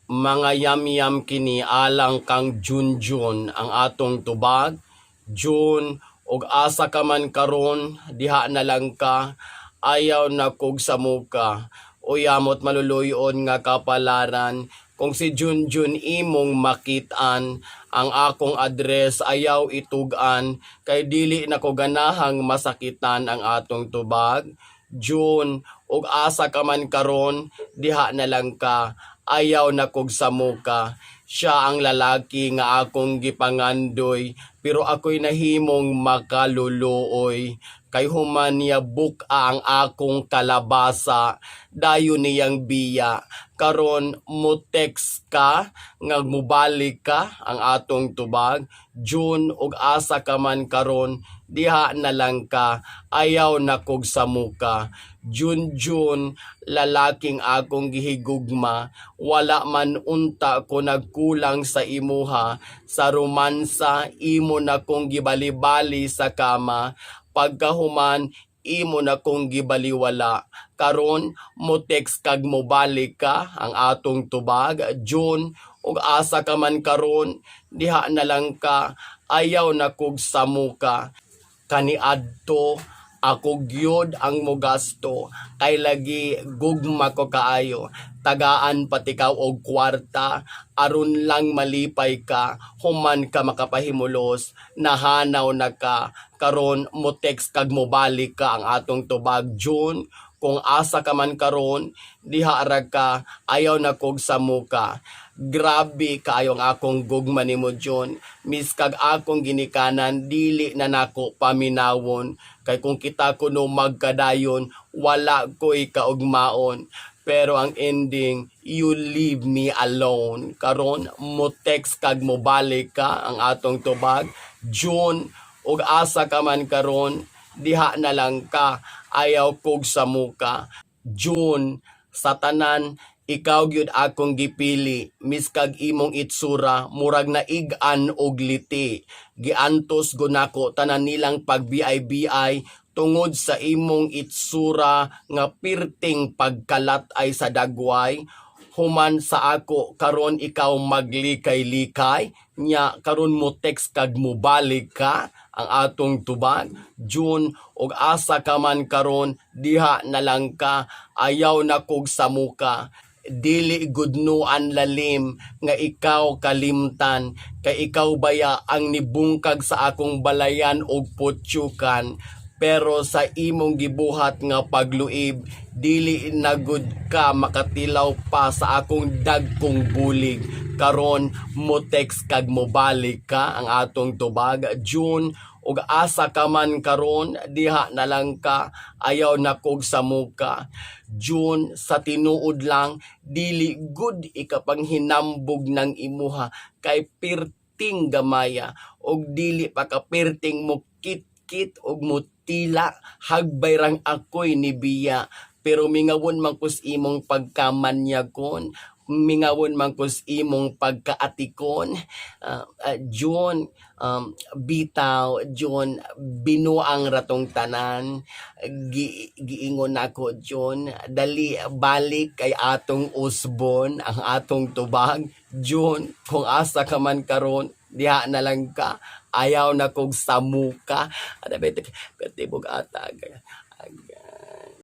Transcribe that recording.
Mga yamyam kini alang kang Jun-Jun ang atong tubag. Jun, og asa ka man karon, diha na lang ka, ayaw na kog sa muka. Uyamot maluluyon nga kapalaran, kung si Jun-Jun imong makitaan, ang akong address ayaw itugan, kay dili na ko ganahang masakitan ang atong tubag. Jun, og asa ka man karon, diha na lang ka, ayaw na kog sa muka. Siya ang lalaki nga akong gipangandoy, pero ako'y nahimong makaluluoy. Kay human niya buka ang akong kalabasa, dayo niyang biya. Karon mo text ka, nga mubalik ka ang atong tubag. Jun, og asa ka man karon, diha na lang ka, ayaw na kog sa muka. Jun-Jun, lalaking akong gihigugma, wala man unta ko nagkulang sa imuha. Sa romansa, imo na kong gibali-bali sa kama. Pagkahuman, imo na kong gibaliwala. Karon mo text kag mo balik ka ang atong tubag. Jun, ug asa ka man karon, diha na lang ka, ayaw na kog sa muka. Kaniadto ako gyud ang mogasto, kay lagi gugma ko kaayo. Tagaan pati ka og kwarta, aron lang malipay ka, human ka makapahimulos, nahanaw na ka. Karon mo text kag mo balik ka ang atong tubag. Jun, kung asa ka man karon, diha ra ka, ayaw na kog sa muka. Grabe kaayong akong gugma nimo Jun. Miskag akong ginikanan, dili na nako paminawon. Kay kung kita kuno magkadayon, wala ko'y kaugmaon. Pero ang ending, you leave me alone. Karon mo text kag mo balik ka ang atong tubag. Jun, ug asa ka man karon, diha na lang ka, ayaw kog sa muka. Jun, sa tanan, ikaw gyud akong gipili, miskag imong itsura, murag na ig-an og liti. Giantos gunako tanan nilang pag-BI-BI, tungod sa imong itsura nga pirting pagkalat ay sa dagway. Human sa ako, karon ikaw maglikay-likay, nya karon mo text kag mo balik ka ang atong tubag. Jun, og asa ka man karon, diha na lang ka, ayaw na kog sa muka. Dili gudnuan lalim nga ikaw kalimtan, kay ikaw baya ang nibungkag sa akong balayan og putyukan. Pero sa imong gibuhat nga pagluib, dili na gud ka makatilaw pa sa akong dagkong bulig. Karon mo text kag mo balik ka ang atong tubag. Jun, ug asa ka man karon, diha na lang ka, ayaw na kog sa muka. Jun, sa tinuod lang, dili gud ikapanghinambog ng imuha, kay pirting gamaya, og dili pa ka pirting mo kit og mutila, hagbay rang ako'y nibiya. Pero mingawon man kus imong pagkamanyakon, mingawon man kus imong pagkaatikon. Jun, bitaw, Jun, binuang ratong tanan. Giingon ako, Jun, dali balik kay atong usbon, ang atong tubag. Jun, kung asa ka man karon, diha na lang ka, ayaw na kog sa muka. Ada bete bug ata.